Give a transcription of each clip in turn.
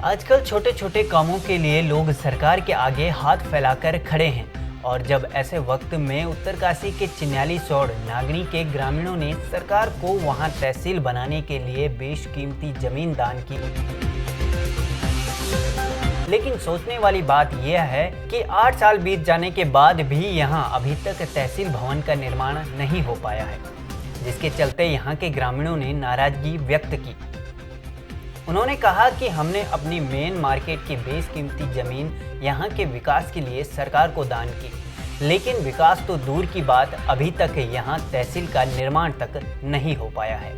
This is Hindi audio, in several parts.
आजकल छोटे छोटे कामों के लिए लोग सरकार के आगे हाथ फैलाकर खड़े हैं और जब ऐसे वक्त में उत्तरकाशी के चिन्याली सौड़ नागनी के ग्रामीणों ने सरकार को वहां तहसील बनाने के लिए बेशकीमती जमीन दान की। लेकिन सोचने वाली बात यह है कि 8 साल बीत जाने के बाद भी यहां अभी तक तहसील भवन का निर्माण नहीं हो पाया है, जिसके चलते यहां के ग्रामीणों ने नाराजगी व्यक्त की। उन्होंने कहा कि हमने अपनी मेन मार्केट की बेशकीमती जमीन यहाँ के विकास के लिए सरकार को दान की, लेकिन विकास तो दूर की बात, अभी तक यहाँ तहसील का निर्माण तक नहीं हो पाया है।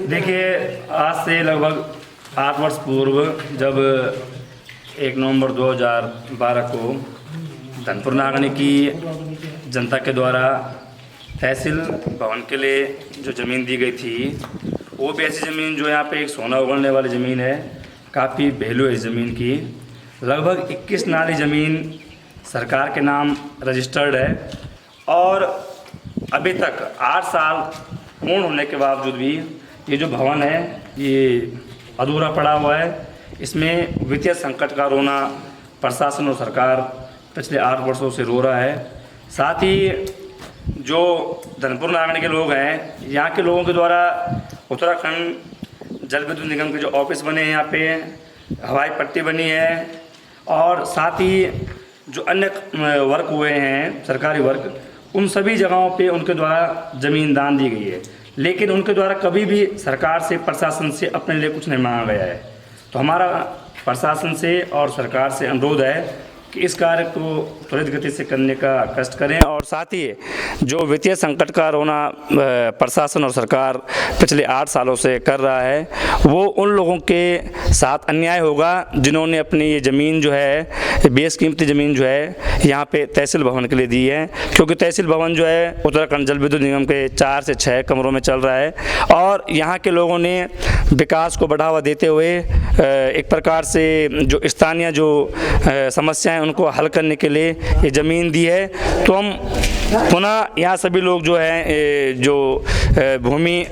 देखिए, आज से लगभग 8 वर्ष पूर्व जब 1 नवंबर 2012 को धनपुर नागनी की जनता के द्वारा तहसील भवन के लिए जो ज़मीन दी गई थी, वो भी ऐसी ज़मीन जो यहाँ पे एक सोना उगलने वाली ज़मीन है, काफ़ी वैल्यू है इस ज़मीन की। लगभग 21 नाली ज़मीन सरकार के नाम रजिस्टर्ड है और अभी तक 8 साल पूर्ण होने के बावजूद भी ये जो भवन है ये अधूरा पड़ा हुआ है। इसमें वित्तीय संकट का रोना प्रशासन और सरकार पिछले 8 वर्षों से रो रहा है। साथ ही जो धनपुर नागनी के लोग हैं, यहाँ के लोगों के द्वारा उत्तराखंड जल विद्युत निगम के जो ऑफिस बने हैं, यहाँ पे हवाई पट्टी बनी है और साथ ही जो अन्य वर्क हुए हैं सरकारी वर्क, उन सभी जगहों पे उनके द्वारा ज़मीन दान दी गई है, लेकिन उनके द्वारा कभी भी सरकार से प्रशासन से अपने लिए कुछ नहीं मांगा गया है। तो हमारा प्रशासन से और सरकार से अनुरोध है कि इस कार्य को त्वरित गति से करने का कष्ट करें और साथ ही जो वित्तीय संकट का रोना प्रशासन और सरकार पिछले 8 सालों से कर रहा है, वो उन लोगों के साथ अन्याय होगा जिन्होंने अपनी ये ज़मीन जो है, बेशकीमती ज़मीन जो है यहाँ पे तहसील भवन के लिए दी है। क्योंकि तहसील भवन जो है उत्तराखंड जल विद्युत निगम के 4 से 6 कमरों में चल रहा है और यहाँ के लोगों ने विकास को बढ़ावा देते हुए एक प्रकार से जो स्थानीय जो समस्याएं उनको हल करने के लिए ये ज़मीन दी है। तो हम पुनः यहाँ सभी लोग जो हैं, जो भूमि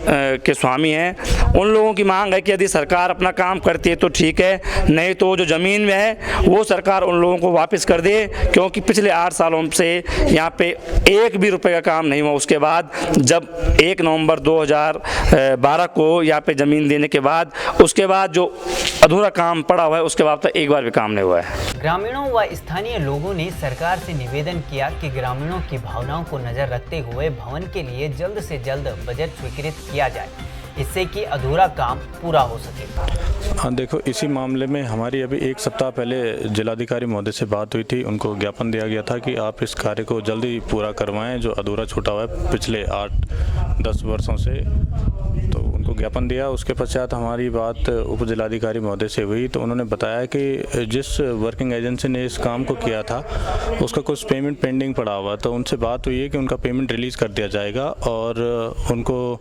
के स्वामी हैं, उन लोगों की मांग है कि यदि सरकार अपना काम करती है तो ठीक है, नहीं तो जो ज़मीन में है वो सरकार उन लोगों को वापस कर दे। क्योंकि पिछले 8 सालों से यहाँ पे 1 भी रुपये का काम नहीं हुआ। उसके बाद जब 1 नवंबर 2012 को यहाँ पे ज़मीन देने के बाद, उसके बाद जो अधूरा काम पड़ा हुआ है, उसके बाद तो एक बार भी काम नहीं हुआ है। ग्रामीणों व स्थानीय लोगों ने सरकार से निवेदन किया कि ग्रामीणों की भावनाओं को नजर रखते हुए भवन के लिए जल्द से जल्द बजट स्वीकृत किया जाए, इससे कि अधूरा काम पूरा हो सके। हाँ, देखो, इसी मामले में हमारी अभी 1 सप्ताह पहले जिलाधिकारी महोदय से बात हुई थी। उनको ज्ञापन दिया गया था कि आप इस कार्य को जल्दी पूरा करवाएं जो अधूरा छूटा हुआ है पिछले 8-10 वर्षों से। तो उनको ज्ञापन दिया। उसके पश्चात हमारी बात उप जिलाधिकारी महोदय से हुई तो उन्होंने बताया कि जिस वर्किंग एजेंसी ने इस काम को किया था उसका कुछ पेमेंट पेंडिंग पड़ा हुआ। तो उनसे बात हुई है कि उनका पेमेंट रिलीज़ कर दिया जाएगा और उनको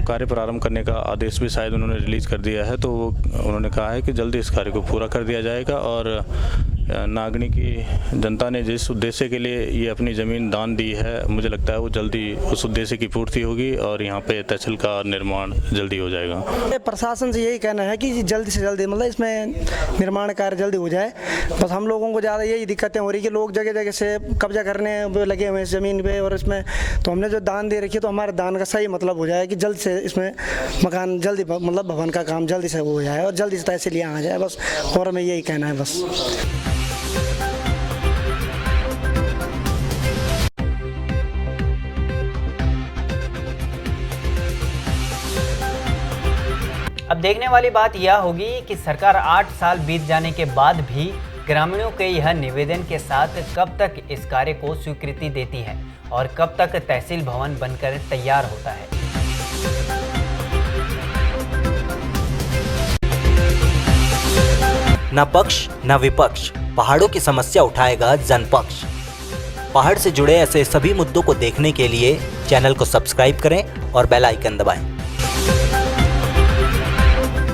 कार्य प्रारंभ करने का आदेश भी शायद उन्होंने रिलीज़ कर दिया है। तो उन्होंने कहा है कि जल्दी इस कार्य को पूरा कर दिया जाएगा और नागनी की जनता ने जिस उद्देश्य के लिए ये अपनी ज़मीन दान दी है, मुझे लगता है वो जल्दी उस उद्देश्य की पूर्ति होगी और यहाँ पे तहसील का निर्माण जल्दी हो जाएगा। प्रशासन से यही कहना है कि जल्दी से जल्दी मतलब इसमें निर्माण कार्य जल्दी हो जाए। बस हम लोगों को ज़्यादा यही दिक्कतें हो रही कि लोग जगह जगह से कब्जा करने लगे हुए हैं ज़मीन पे और इसमें तो हमने जो दान दे रखी है तो हमारे दान का सही मतलब हो जाए कि जल्द से इसमें मकान जल्दी मतलब भवन का काम जल्दी से हो जाए और जल्दी से तहसील यहाँ आ जाए। बस और हमें यही कहना है बस। अब देखने वाली बात यह होगी कि सरकार 8 साल बीत जाने के बाद भी ग्रामीणों के यह निवेदन के साथ कब तक इस कार्य को स्वीकृति देती है और कब तक तहसील भवन बनकर तैयार होता है। न पक्ष न विपक्ष, पहाड़ों की समस्या उठाएगा जनपक्ष। पहाड़ से जुड़े ऐसे सभी मुद्दों को देखने के लिए चैनल को सब्सक्राइब करें और बेल आइकन दबाएं।